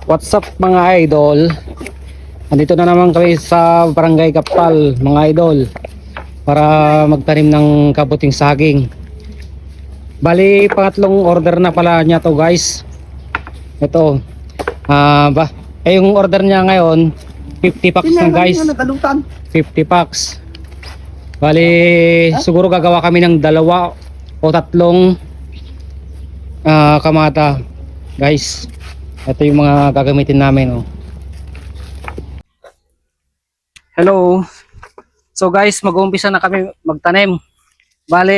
What's up mga idol? Andito na naman kami sa Barangay Kapal mga idol para magtanim ng kabuting saging. Bali pangatlong order na pala niya to guys. Ito yung order niya ngayon 50 packs na guys. 50 packs. Bali siguro gagawa kami ng dalawa o tatlong kamata guys. Ito yung mga gagamitin namin, oh. Hello. So guys, mag-uumpisa na kami magtanim. Bale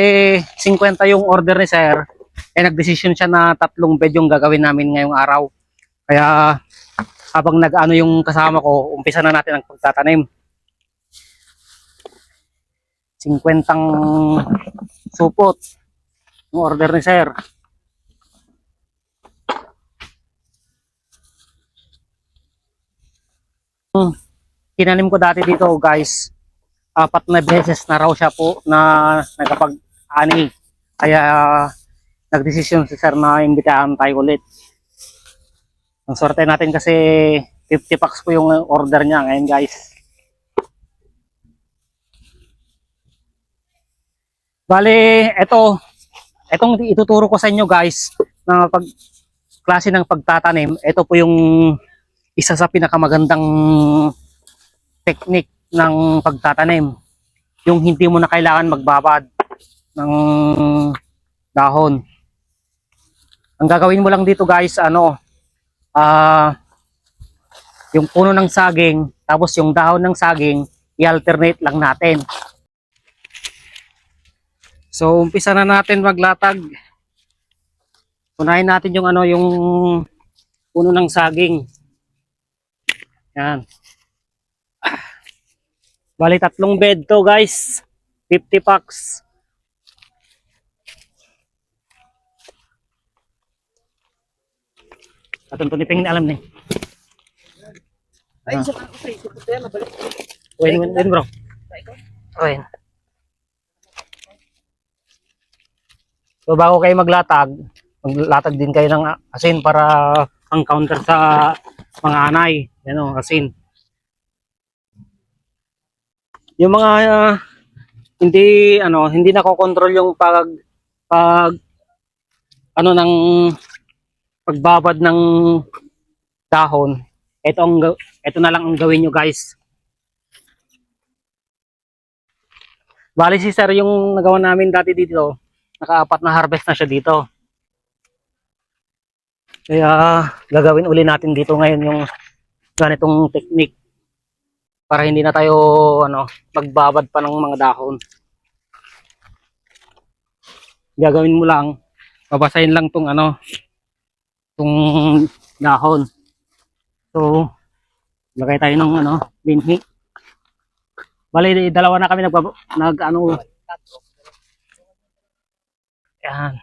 50 yung order ni sir. Nagdesisyon siya na 3 bed yung gagawin namin ngayong araw. Kaya habang nag-ano yung kasama ko, umpisa na natin ang pagtatanim. 50 supot yung order ni sir. Tinanim ko dati dito guys, 4 na beses na raw siya po na nagkapag-ani. Kaya nagdesisyon si sir na imbitahan tayo ulit. Ang sorte natin kasi 50 packs po yung order niya ngayon guys. Bale, etong ituturo ko sa inyo guys na klase ng pagtatanim. Ito po yung isa sa pinakamagandang technique ng pagtatanim. Yung hindi mo na kailangan magbabad ng dahon. Ang gagawin mo lang dito guys, yung puno ng saging, tapos yung dahon ng saging, i-alternate lang natin. So, umpisa na natin maglatag. Unahin natin yung yung puno ng saging. Yan. Bali 3 bed to guys. 50 packs. Atong tuniping na alam ni. Ay, sa ako sa isip ko yan mabalik. Wait bro. Okay. So bago kayo maglatag din kayo ng asin para ang counter sa mga anay. Yan o, asin. Yung mga hindi nakokontrol yung ng pagbabad ng dahon. Ito na lang ang gawin nyo guys. Bali si sir yung nagawa namin dati dito, naka-4 na harvest na siya dito. Kaya gagawin uli natin dito ngayon yung ganitong technique para hindi na tayo magbabad pa ng mga dahon. Gagawin mo lang, babasahin lang tong dahon. So lagay tayo ng binhi. Bali dalawa na kami yan.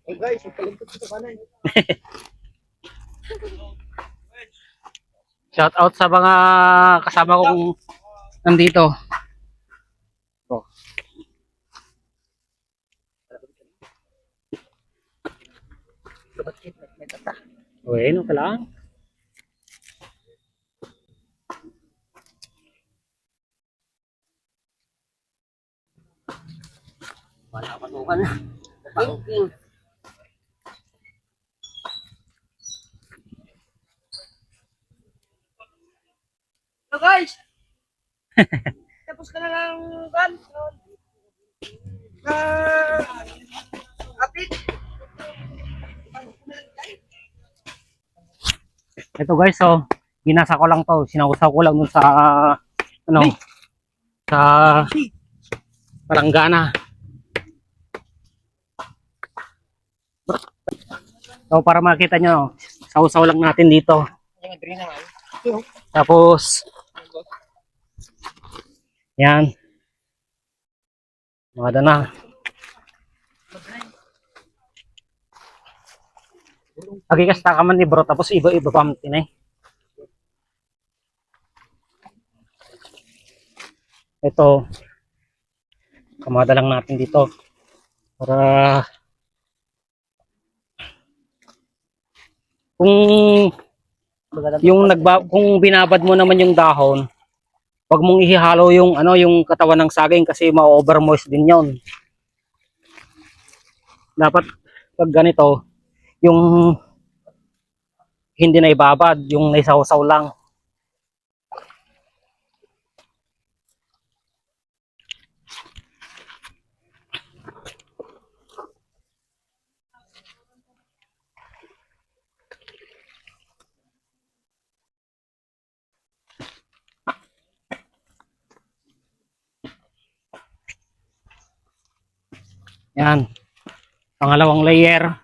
Hey guys, ipalingkot sa kanan. Shout out sa mga kasama kong nandito. Oh. Okay, no ka lang. Wala pa tukan. Banking. So guys, tapos ka na ng van. Apit. Ito guys, so ginasa ko lang to, sinausaw ko lang dun sa sa palanggana. So para makita nyo, sausaw lang natin dito. Yung green naman. Tapos, yan. Mga na. Lagi kas takaman ni bro, tapos iba-iba pa tinay. Ito, kamada lang natin dito. Para, kung kung binabad mo naman yung dahon, wag mong ihalo yung yung katawan ng saging kasi ma-over moist din 'yon. Dapat pag ganito, yung hindi na ibabad, yung naisawsaw lang. Yan. Pangalawang layer.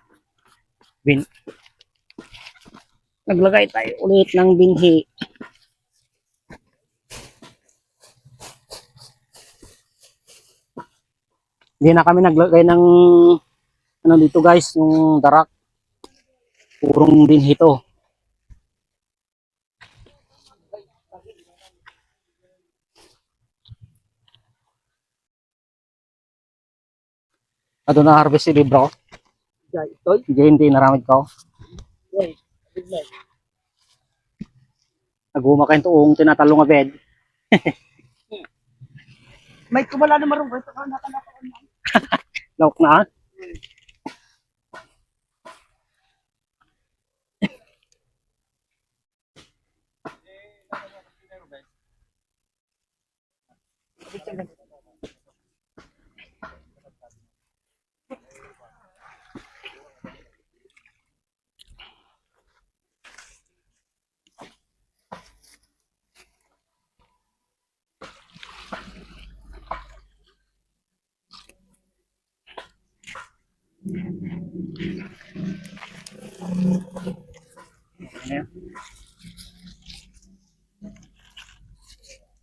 Naglagay tayo ulit ng binhi. Hindi na kami naglagay ng dito guys, yung darak. Purong binhi to. Ato na harvest si Libro. Ito. Hindi naramid ko. Naguma kayo tuong tinatalong nga bed. May kumala na marong ito ka nakalako. Lauk na.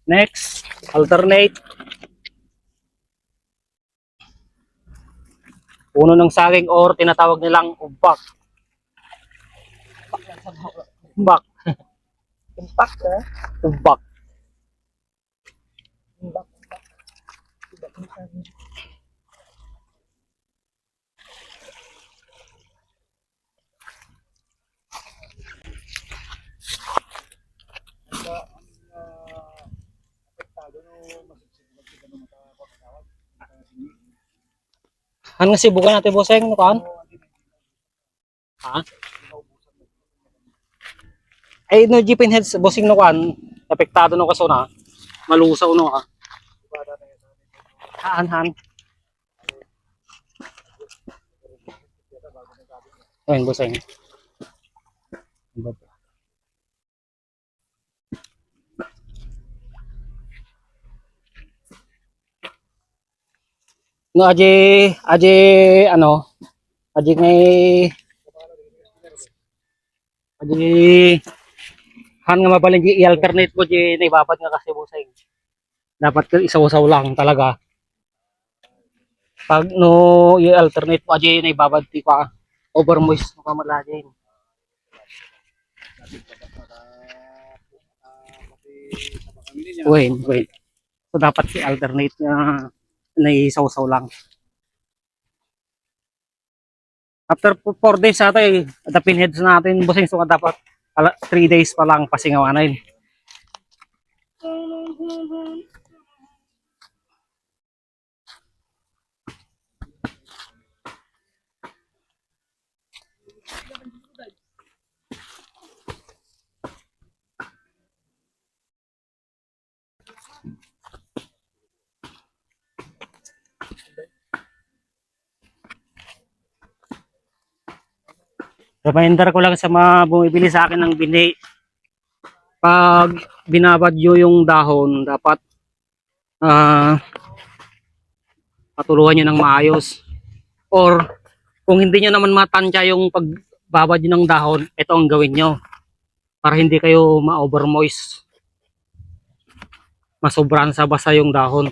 Next, alternate. Puno ng saging or tinatawag nilang umbak. Umbak. Impact ha. Umbak. Ano nga sibukan natin boseng no kan? Ha? Ay no jeepin heads bossing no kan, apektado no kaso na. Malusaw no ha. Han. Ayun boseng. No aje aje ngay aje han nga mabaleng i-alternate mo di naibabad nga kasi boseng. Dapat isaw-saw lang talaga. Pag no i-alternate mo aje naibabad ti ka over moist mo ka malagay. Wait. So dapat i-alternate na naisaw-saw lang. After 4 days ata the pinheads natin boseng so dapat 3 days pa lang pasingawanan. Reminder ko lang sa mga bumibili sa akin ng binhi. Pag binabadyo yung dahon, dapat patuluhan nyo ng maayos. Or kung hindi nyo naman matansya yung pagbabadyo ng dahon, ito ang gawin nyo. para hindi kayo ma-over moist. Masobran sa basa yung dahon.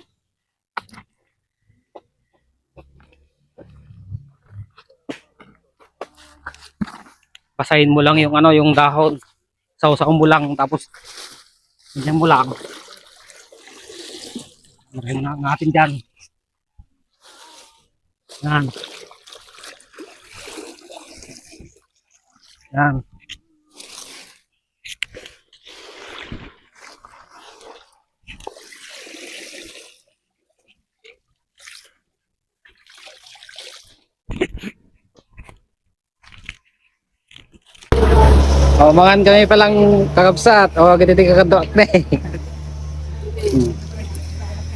Basahin mo lang yung ano, yung dahon. Sausaw mo lang, tapos ganyan mo lang. Maraming na natin dyan. Yan. Yan. O, mangan kami palang kakabsat. O, ganito kakadok na eh.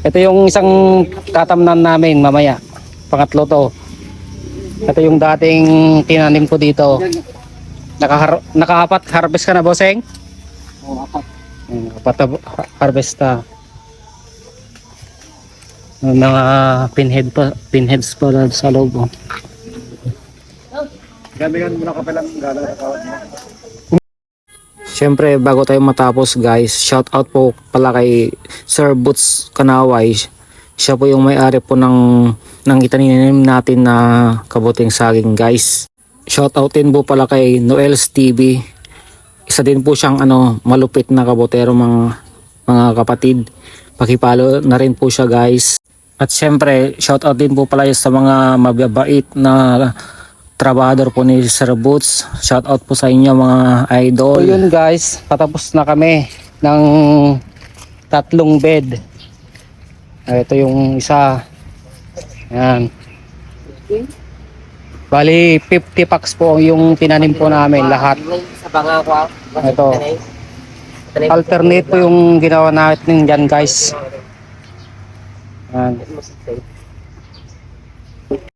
Ito yung isang tatamnan namin mamaya. Pangatlo to. Ito yung dating tinanim ko dito. Nakahapat harvest ka na, bosseng? Oo, apat. Apat na harvest na. May mga pinheads pa sa loob. Oh. Gabigan mo na ka palang galang sa kawat mo. Siyempre, bago tayo matapos guys, shout out po pala kay Sir Boots Kanaway. Siya po yung may-ari po ng itaninim natin na kabuting saging guys. Shout out din po pala kay Noel's TV. Isa din po siyang malupit na kabutero mga kapatid. Pakipalo na rin po siya guys. At siyempre, shout out din po pala sa mga mababait na trabahador po ni Sir Boots. Shout out po sa inyo mga idol. So yun guys, patapos na kami ng 3 bed. Ito yung isa. Ayan. Bali 50 packs po yung tinanim po namin lahat. Ito. Alternate po yung ginawa natin dyan guys. Ayan.